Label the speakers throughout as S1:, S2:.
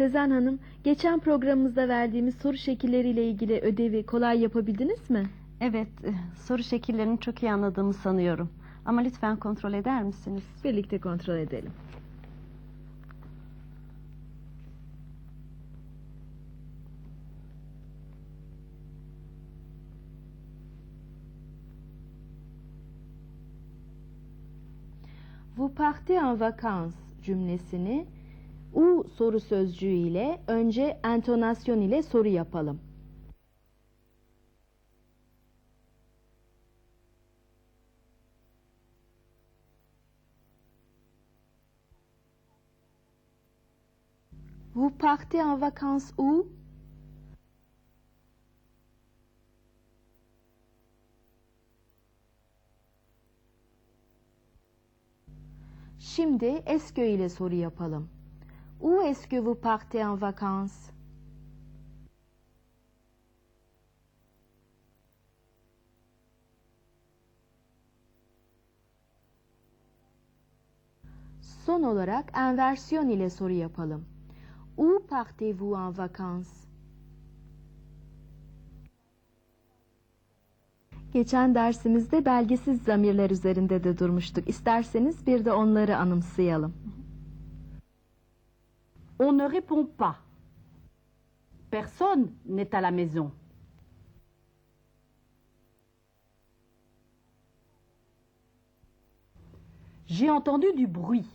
S1: Sezen Hanım, geçen programımızda verdiğimiz soru şekilleriyle ilgili ödevi kolay yapabildiniz mi?
S2: Evet, soru şekillerini çok iyi anladığımı sanıyorum. Ama lütfen kontrol eder misiniz?
S1: Birlikte kontrol edelim. Vous partez en vacances cümlesini u soru sözcüğü ile önce entonasyon ile soru yapalım. Vous partez en vacances où? Şimdi est-ce ile soru yapalım. Où est-ce que vous partez en vacances? Son olarak enversiyon ile soru yapalım. Où partez-vous en vacances? Geçen dersimizde belgesiz zamirler üzerinde de durmuştuk. İsterseniz bir de onları anımsayalım.
S3: On ne répond pas. Personne n'est à la maison. J'ai entendu du bruit.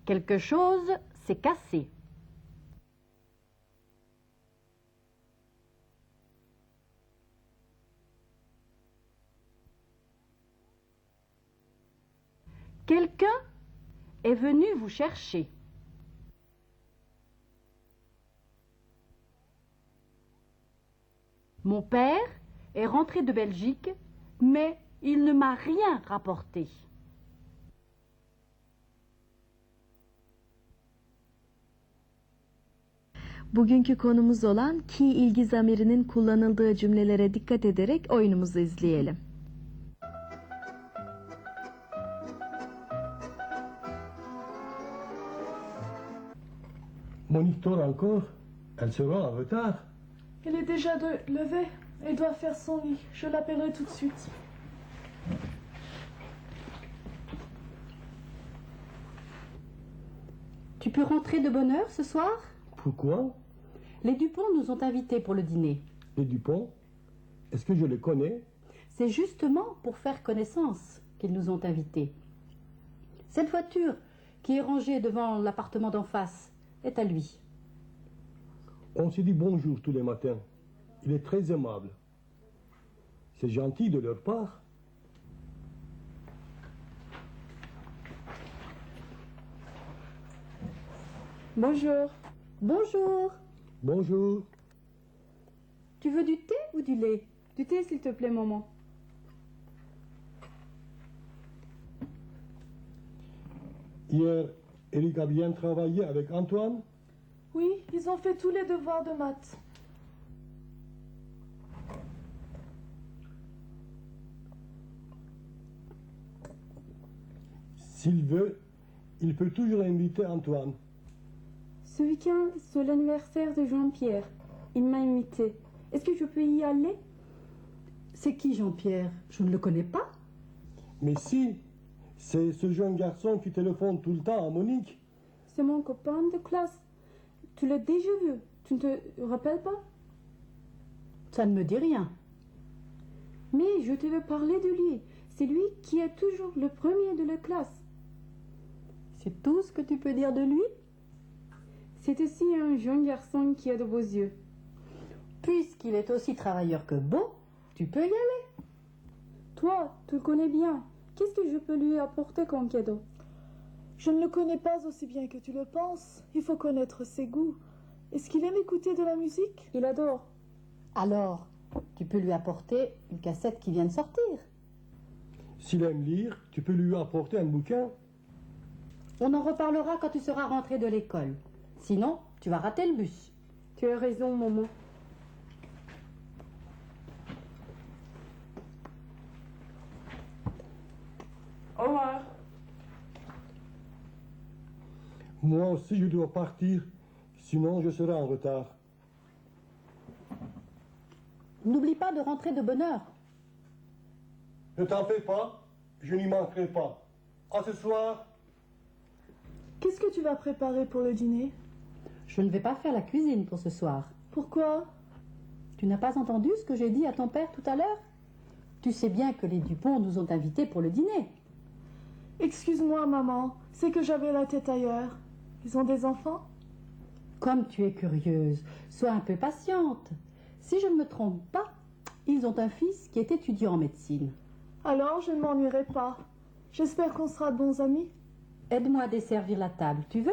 S3: Quelque chose s'est cassé. Quelqu'un est venu vous chercher. Mon père est rentré de Belgique, mais il ne m'a rien rapporté.
S1: Bugünkü konumuz olan ki ilgi zamirinin kullanıldığı cümlelere dikkat ederek oyunumuzu izleyelim.
S4: Monitor encore? Elle sera en retard.
S5: Elle est déjà levée. Elle doit faire son lit. Je l'appellerai tout de suite.
S3: Tu peux rentrer de bonne heure ce soir?
S4: Pourquoi?
S3: Les Dupont nous ont invités pour le dîner.
S4: Les Dupont? Est-ce que je les connais?
S3: C'est justement pour faire connaissance qu'ils nous ont invités. Cette voiture qui est rangée devant l'appartement d'en face est à lui.
S4: On se dit bonjour tous les matins. Il est très aimable. C'est gentil de leur part.
S5: Bonjour.
S3: Bonjour.
S4: Bonjour.
S5: Tu veux du thé ou du lait? Du thé, s'il te plaît, maman.
S4: Hier, Eric a bien travaillé avec Antoine?
S5: Oui, ils ont fait tous les devoirs de maths.
S4: S'il veut, il peut toujours inviter Antoine.
S5: Ce week-end, c'est l'anniversaire de Jean-Pierre. Il m'a invité. Est-ce que je peux y aller?
S3: C'est qui Jean-Pierre? Je ne le connais pas.
S4: Mais si, c'est ce jeune garçon qui téléphone tout le temps à Monique.
S5: C'est mon copain de classe. Tu l'as déjà vu. Tu ne te rappelles pas?
S3: Ça ne me dit rien.
S5: Mais je te veux parler de lui. C'est lui qui est toujours le premier de la classe.
S3: C'est tout ce que tu peux dire de lui?
S5: C'est aussi un jeune garçon qui a de beaux yeux.
S3: Puisqu'il est aussi travailleur que beau, tu peux y aller.
S5: Toi, tu le connais bien. Qu'est-ce que je peux lui apporter comme cadeau?
S6: Je ne le connais pas aussi bien que tu le penses. Il faut connaître ses goûts. Est-ce qu'il aime écouter de la musique?
S5: Il adore.
S3: Alors, tu peux lui apporter une cassette qui vient de sortir.
S4: S'il aime lire, tu peux lui apporter un bouquin.
S3: On en reparlera quand tu seras rentré de l'école. Sinon, tu vas rater le bus.
S5: Tu as raison, maman. Au revoir.
S4: Moi aussi, je dois partir. Sinon, je serai en retard.
S3: N'oublie pas de rentrer de bonne heure.
S4: Ne t'en fais pas, je n'y manquerai pas. À ce soir.
S6: Qu'est-ce que tu vas préparer pour le dîner?
S3: Je ne vais pas faire la cuisine pour ce soir.
S6: Pourquoi?
S3: Tu n'as pas entendu ce que j'ai dit à ton père tout à l'heure? Tu sais bien que les Dupont nous ont invités pour le dîner.
S6: Excuse-moi, maman, c'est que j'avais la tête ailleurs. Ils ont des enfants?
S3: Comme tu es curieuse, sois un peu patiente. Si je ne me trompe pas, ils ont un fils qui est étudiant en médecine.
S6: Alors, je ne m'ennuierai pas. J'espère qu'on sera de bons amis.
S3: Aide-moi à desservir la table, tu veux?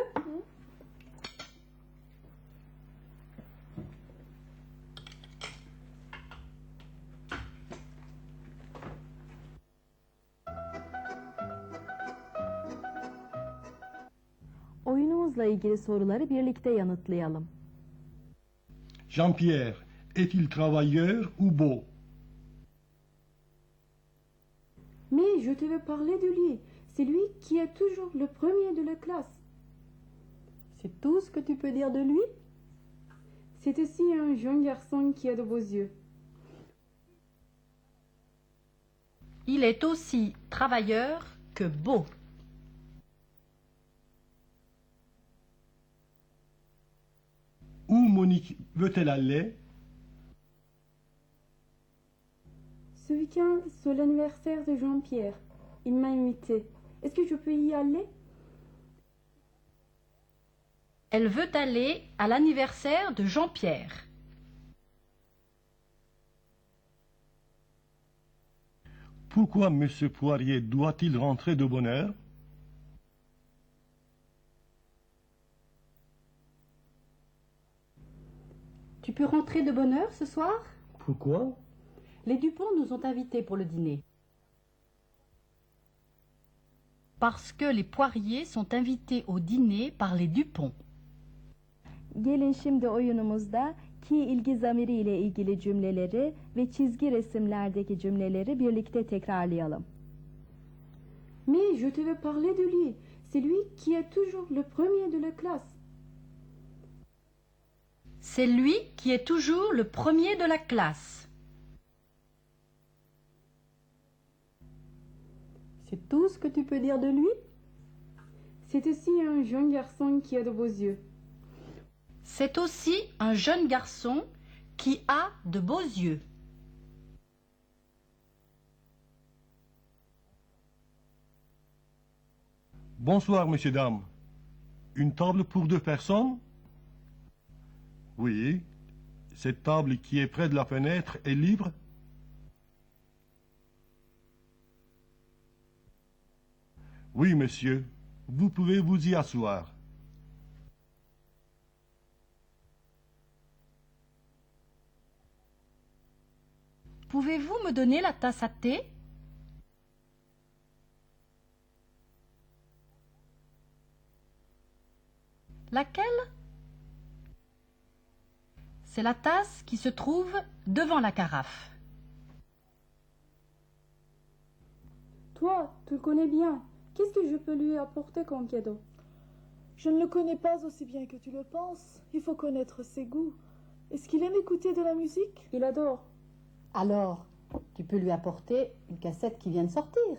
S1: Oyunumuzla ilgili soruları birlikte yanıtlayalım.
S4: Jean-Pierre, est-il travailleur ou beau?
S5: Mais je te veux parler de lui. C'est lui qui est toujours le premier de la classe.
S3: C'est tout ce que tu peux dire de lui?
S5: C'est aussi un jeune garçon qui a de beaux yeux.
S7: Il est aussi travailleur que beau.
S4: Où Monique veut-elle aller?
S5: Ce week-end, c'est l'anniversaire de Jean-Pierre. Il m'a invité. Est-ce que je peux y aller?
S7: Elle veut aller à l'anniversaire de Jean-Pierre.
S4: Pourquoi M. Poirier doit-il rentrer de bonne heure?
S3: Tu peux rentrer de bonne heure ce soir?
S4: Pourquoi?
S3: Les Dupont nous ont invités pour le dîner.
S7: Parce que les Poiriers sont invités au dîner par les Dupont.
S1: Gelin şimdi oyunumuzda ki ilgi zamiri ile ilgili cümleleri ve çizgi resimlerdeki cümleleri birlikte tekrarlayalım.
S5: Mais je te veux parler de lui. C'est lui qui est toujours le premier de la classe.
S7: C'est lui qui est toujours le premier de la classe.
S3: C'est tout ce que tu peux dire de lui?
S5: C'est aussi un jeune garçon qui a de beaux yeux.
S7: C'est aussi un jeune garçon qui a de beaux yeux.
S4: Bonsoir, messieurs, dames. Une table pour 2 personnes? Oui. Cette table qui est près de la fenêtre est libre? Oui, monsieur. Vous pouvez vous y asseoir.
S7: Pouvez-vous me donner la tasse à thé? Laquelle? C'est la tasse qui se trouve devant la carafe.
S5: Toi, tu le connais bien. Qu'est-ce que je peux lui apporter comme cadeau?
S6: Je ne le connais pas aussi bien que tu le penses. Il faut connaître ses goûts. Est-ce qu'il aime écouter de la musique?
S5: Il adore.
S3: Alors, tu peux lui apporter une cassette qui vient de sortir.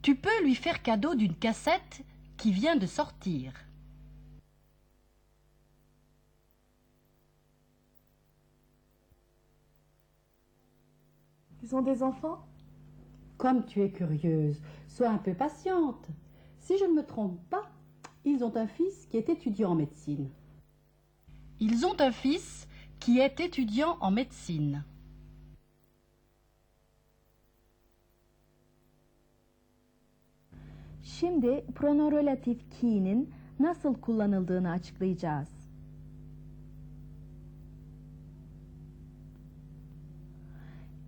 S7: Tu peux lui faire cadeau d'une cassette qui vient de sortir.
S6: Ils ont des enfants?
S3: Comme tu es curieuse, sois un peu patiente. Si je ne me trompe pas, ils ont un fils qui est étudiant en médecine.
S7: Ils ont un fils qui est étudiant en médecine.
S1: Şimdi pronorelatif ki'nin nasıl kullanıldığını açıklayacağız.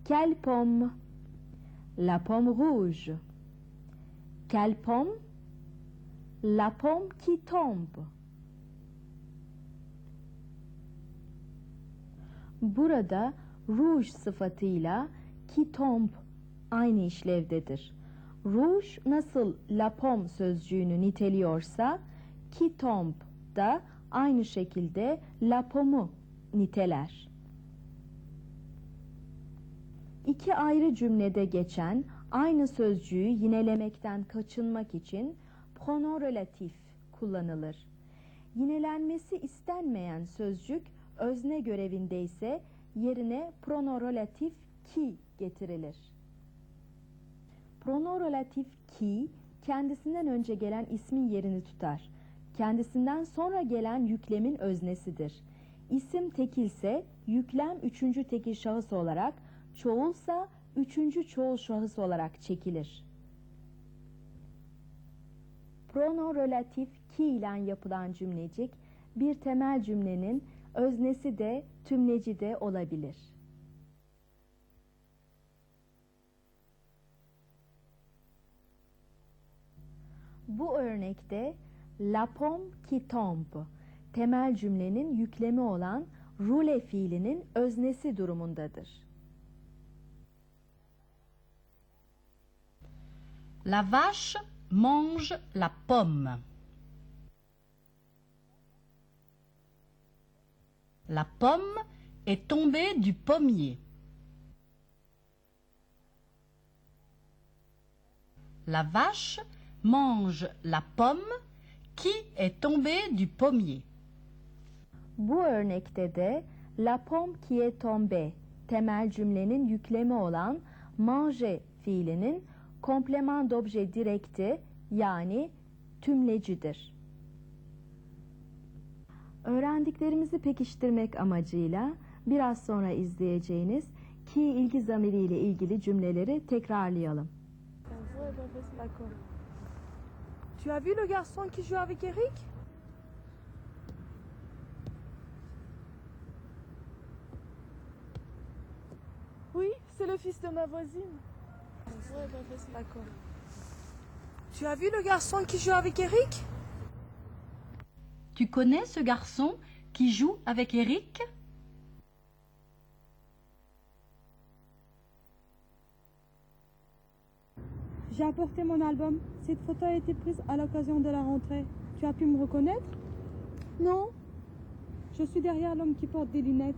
S1: Quelle pomme? La pomme rouge. Quelle pomme? La pomme qui tombe. Burada rouge sıfatıyla qui tombe aynı işlevdedir. Rouge nasıl la pomme sözcüğünü niteliyorsa qui tombe da aynı şekilde la pomme'u niteler. İki ayrı cümlede geçen aynı sözcüğü yinelemekten kaçınmak için pronom relatif kullanılır. Yinelenmesi istenmeyen sözcük özne görevinde ise yerine pronom relatif ki getirilir. Pronom relatif ki kendisinden önce gelen ismin yerini tutar. Kendisinden sonra gelen yüklemin öznesidir. İsim tekilse yüklem üçüncü tekil şahıs olarak, çoğulsa üçüncü çoğul şahıs olarak çekilir. Pronom relatif ki ile yapılan cümlecik bir temel cümlenin öznesi de tümleci de olabilir. Bu örnekte la pomme qui tombe temel cümlenin yüklemi olan rouler fiilinin öznesi durumundadır.
S7: La vache mange la pomme. La pomme est tombée du pommier. La vache mange la pomme qui est tombée du pommier.
S1: Bu örnekte de la pomme qui est tombée temel cümlenin yüklemi olan manger fiilinin kompleman d'objet direkti yani tümlecidir. Öğrendiklerimizi pekiştirmek amacıyla biraz sonra izleyeceğiniz ki ilgi zamiriyle ilgili cümleleri tekrarlayalım.
S6: Tu as vu le garçon qui joue avec Eric? Oui, c'est le fils de ma voisine. Tu as vu le garçon qui joue avec Eric?
S7: Tu connais ce garçon qui joue avec Eric?
S5: J'ai apporté mon album. Cette photo a été prise à l'occasion de la rentrée. Tu as pu me reconnaître? Non. Je suis derrière l'homme qui porte des lunettes.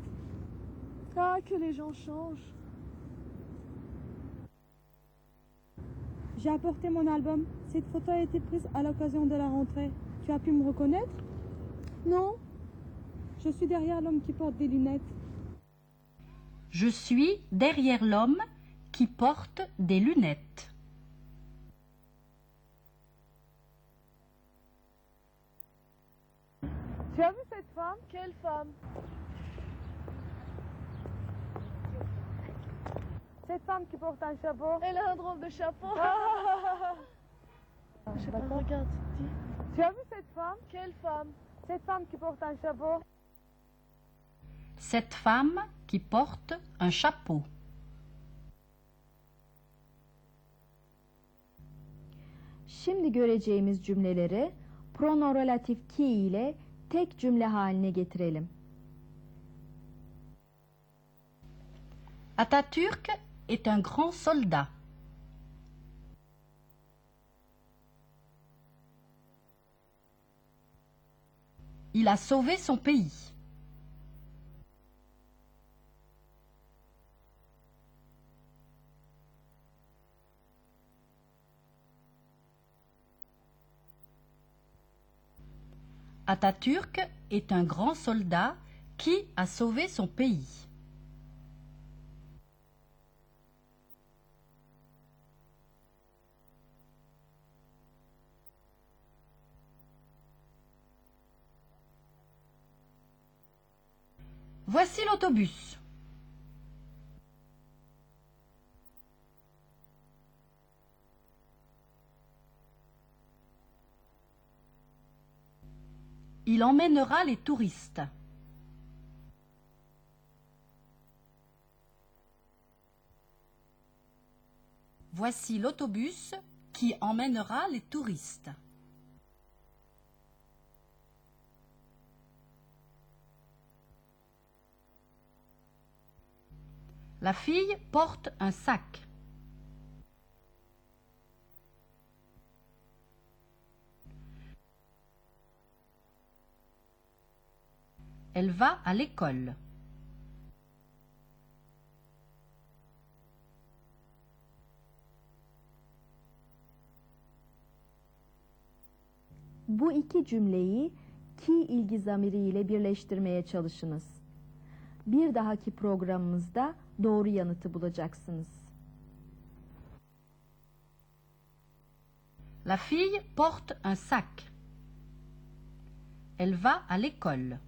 S6: Ah, que les gens changent.
S5: J'ai apporté mon album. Cette photo a été prise à l'occasion de la rentrée. Tu as pu me reconnaître? Non. Je suis derrière l'homme qui porte des lunettes.
S7: Je suis derrière l'homme qui porte des lunettes.
S6: Tu as vu cette femme? Quelle femme? Cette femme qui porte un chapeau. Elle a un drôle de chapeau. Je sais pas, regarde, dis. Tu as vu cette femme? Quelle femme? Cette femme qui porte un chapeau.
S7: Cette femme qui porte un chapeau.
S1: Şimdi göreceğimiz cümleleri pronom relatif ki ile tek cümle haline getirelim.
S7: Atatürk est un grand soldat. Il a sauvé son pays. Atatürk est un grand soldat qui a sauvé son pays. Voici l'autobus. Il emmènera les touristes. Voici l'autobus qui emmènera les touristes. La fille porte un sac. Elle va à l'école.
S1: Bu iki cümleyi ki ilgi zamiriyle birleştirmeye çalışınız. Bir dahaki programımızda doğru yanıtı bulacaksınız.
S7: La fille porte un sac. Elle va à l'école.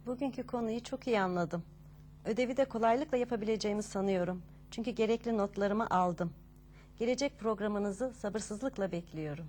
S2: Bugünkü konuyu çok iyi anladım. Ödevi de kolaylıkla yapabileceğimi sanıyorum. Çünkü gerekli notlarımı aldım. Gelecek programınızı sabırsızlıkla bekliyorum.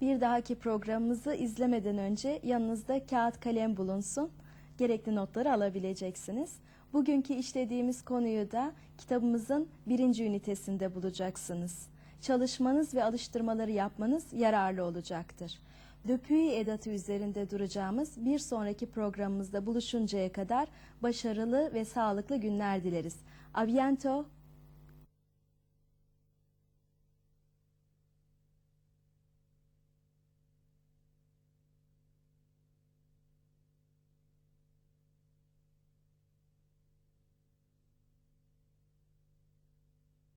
S1: Bir dahaki programımızı izlemeden önce yanınızda kağıt kalem bulunsun. Gerekli notları alabileceksiniz. Bugünkü işlediğimiz konuyu da kitabımızın 1. ünitesinde bulacaksınız. Çalışmanız ve alıştırmaları yapmanız yararlı olacaktır. Depuis edatı üzerinde duracağımız bir sonraki programımızda buluşuncaya kadar başarılı ve sağlıklı günler dileriz. A bientôt.